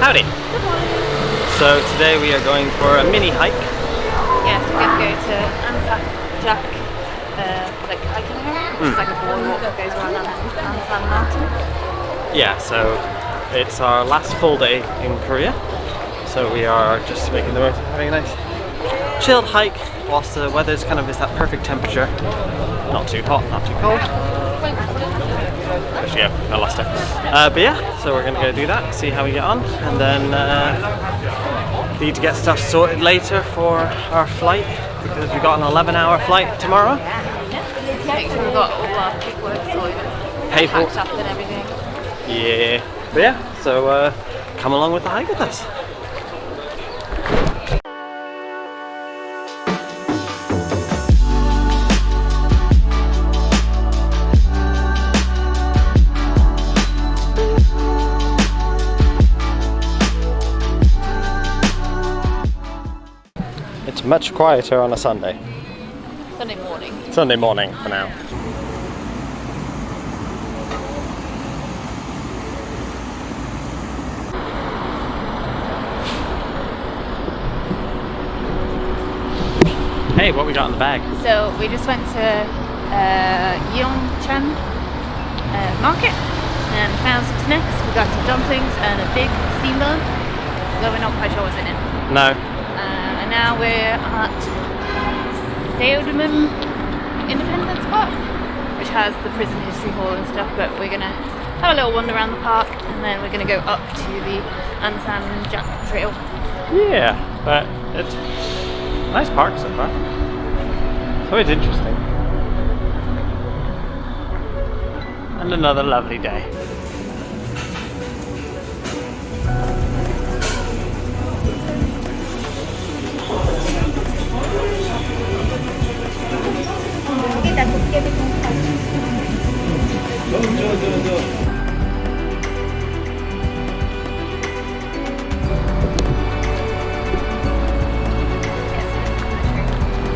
Howdy! Good morning. So today we are going for a mini hike. Yes, we're going to go to Ansak like hiking area, which is like a boardwalk that goes around Ansan Mountain. Yeah, so it's our last full day in Korea. So we are just making the most of having a nice chilled hike whilst the weather's kind of is that perfect temperature. Not too hot, not too cold. Actually, yeah, I lost it. But yeah, so we're going to go do that, see how we get on, and then need to get stuff sorted later for our flight because we've got an 11-hour flight tomorrow. Yeah, make sure we've got all our paperwork sorted, packed up and everything. Yeah, but yeah, so come along with the hike with us. It's much quieter on a Sunday. Sunday morning. Sunday morning for now. Hey, what we got in the bag? So we just went to Yeongchan market and found some snacks. We got some dumplings and a big steam bun, though we're not quite sure what's in it. No. And now we're at Seoul Independence Park, which has the prison history hall and stuff, but we're gonna have a little wander around the park and then we're gonna go up to the Ansan Jak Trail. Yeah, but it's a nice park so far. It's always interesting. And another lovely day.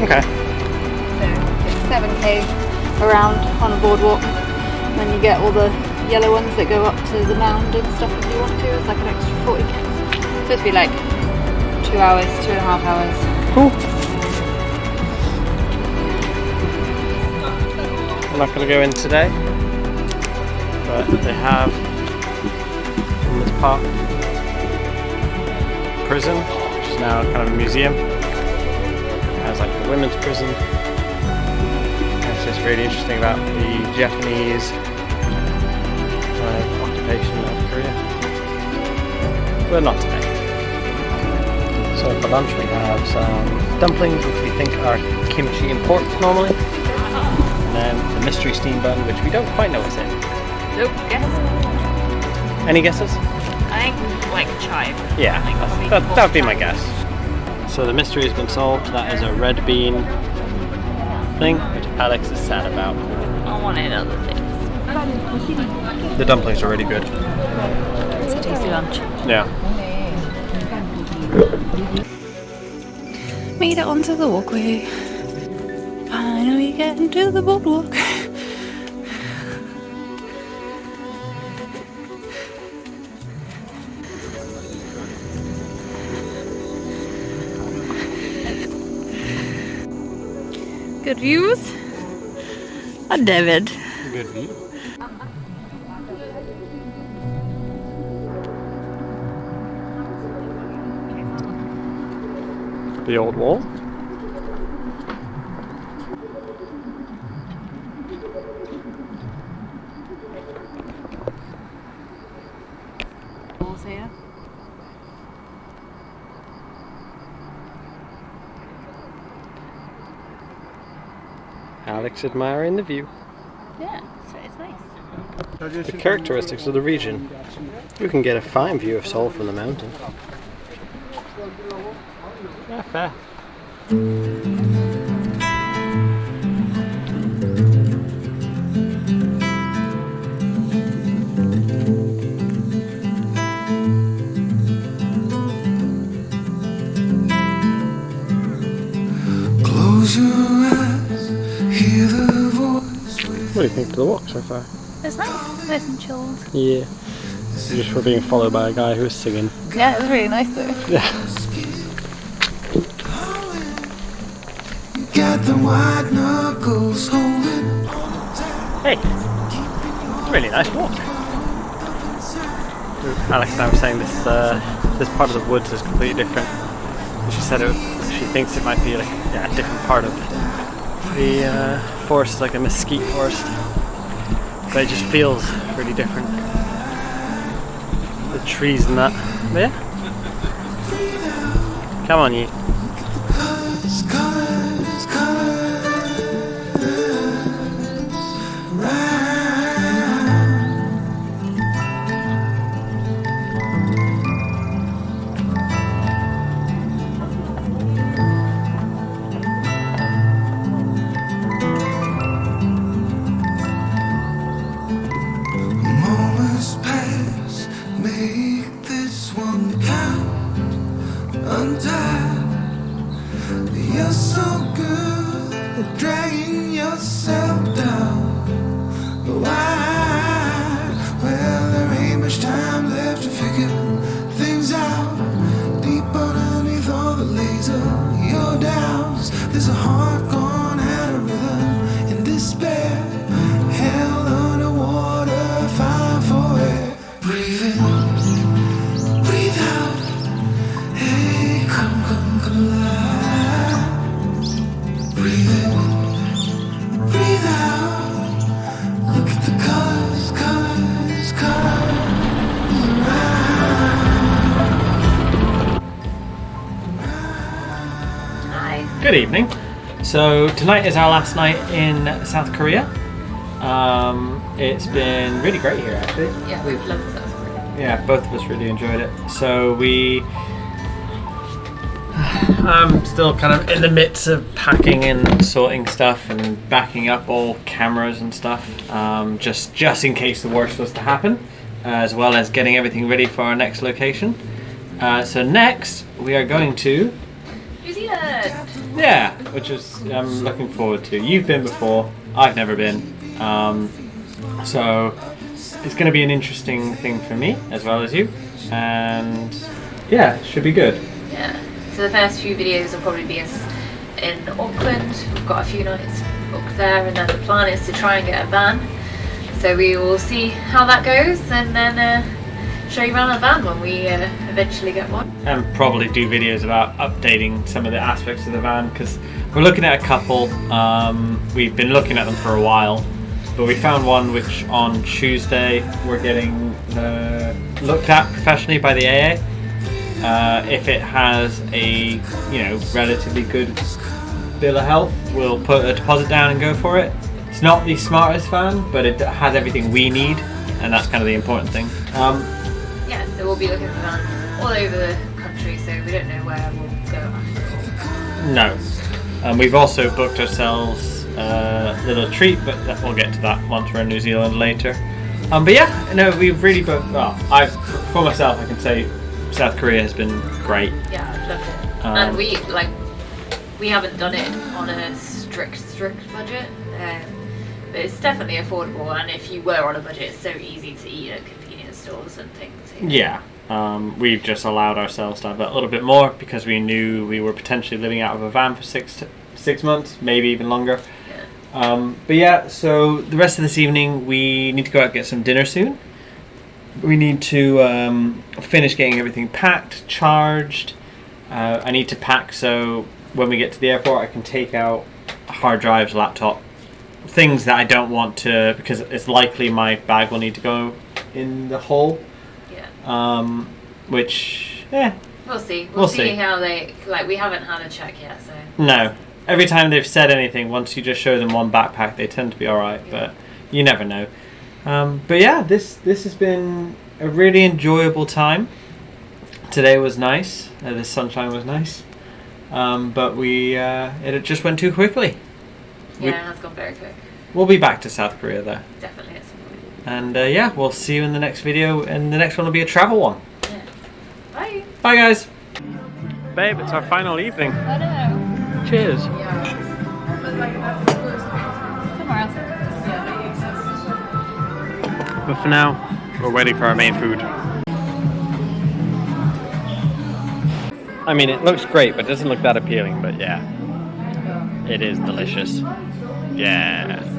Okay. So it's 7k around on a boardwalk. Then you get all the yellow ones that go up to the mound and stuff if you want to. It's like an extra 40k. It's supposed to be like 2 hours, 2.5 hours. Cool. I'm not going to go in today, but they have in this park prison, which is now kind of a museum. It has like the women's prison. It's just really interesting about the Japanese occupation of Korea. But not today. So for lunch we have some dumplings, which we think are kimchi and pork normally. And then the mystery steam bun, which we don't quite know what's in. Nope, guess. Any guesses? I think like chive. Yeah, that would be my guess. So the mystery has been solved. That is a red bean thing, which Alex is sad about. I wanted other things. The dumplings are really good. It's a tasty lunch. Yeah. Made it onto the walkway. Finally getting to the boardwalk. Good views. And David. Good view. The old wall. Walls here. Alex admiring the view. Yeah, so it's nice. The characteristics of the region. You can get a fine view of Seoul from the mountain. Yeah, fair. Close your eyes, hear the voice. What do you think of the walk so far? It's nice and chilled. Yeah. We just were being followed by a guy who was singing. Yeah, it was really nice though. Yeah. Got the white knuckles holding. Hey, it's a really nice walk. Alex and I were saying this this part of the woods is completely different. She said she thinks it might be like a different part of the forest, like a mesquite forest, but it just feels really different. The trees and that. But yeah. Come on, you. Moments pass, make this one count. Untie. You're so good at dragging yourself down. Why? Well, there ain't much time left to figure things out. Deep underneath all the laser, your doubts. There's a heart gone out of rhythm in despair. Held underwater, fine for air. Breathe in, breathe out. Hey, come alive. Breathe in, breathe out. Look at the colors Hi. Good evening. So tonight is our last night in South Korea. It's been really great here actually. Yeah, we've loved South Korea. Yeah, both of us really enjoyed it. So I'm still kind of in the midst of packing and sorting stuff and backing up all cameras and stuff, just in case the worst was to happen, as well as getting everything ready for our next location. So next we are going to New Zealand! yeah, which is I'm looking forward to. You've been before, I've never been, so it's going to be an interesting thing for me as well as you, and yeah, it should be good. Yeah. So the first few videos will probably be us in Auckland. We've got a few nights booked there, and then the plan is to try and get a van. So we will see how that goes, and then show you around the van when we eventually get one. And probably do videos about updating some of the aspects of the van, because we're looking at a couple. We've been looking at them for a while, but we found one which on Tuesday we're getting looked at professionally by the AA. If it has a relatively good bill of health, we'll put a deposit down and go for it. It's not the smartest van, but it has everything we need, and that's kind of the important thing. Yeah, so we'll be looking for vans all over the country, so we don't know where we'll go after all. No. We've also booked ourselves a little treat, but we'll get to that once we're in New Zealand later. But yeah, no, we've really booked. Well, for myself, I can say South Korea has been great. Yeah, I've loved it. And we haven't done it on a strict budget, but it's definitely affordable. And if you were on a budget, it's so easy to eat at convenience stores and things. Yeah, we've just allowed ourselves to have that little bit more because we knew we were potentially living out of a van for 6 months, maybe even longer. Yeah. But yeah, so the rest of this evening we need to go out and get some dinner soon. We need to finish getting everything packed, charged. I need to pack so when we get to the airport I can take out hard drives, laptop, things that I don't want to, because it's likely my bag will need to go in the hole. Yeah. Which, yeah. We'll see. We'll see how they, we haven't had a check yet, so. No. Every time they've said anything, once you just show them one backpack, they tend to be alright, Yeah. but you never know. But yeah, this has been a really enjoyable time. Today was nice. The sunshine was nice. But it just went too quickly. Yeah, it has gone very quick. We'll be back to South Korea though. Definitely at some point. And yeah, we'll see you in the next video, and the next one will be a travel one. Yeah. Bye. Bye guys. Babe, it's our final evening. I know. Cheers. Somewhere else. But for now, We're waiting for our main food. I mean, it looks great, but it doesn't look that appealing, but yeah. It is delicious. Yeah.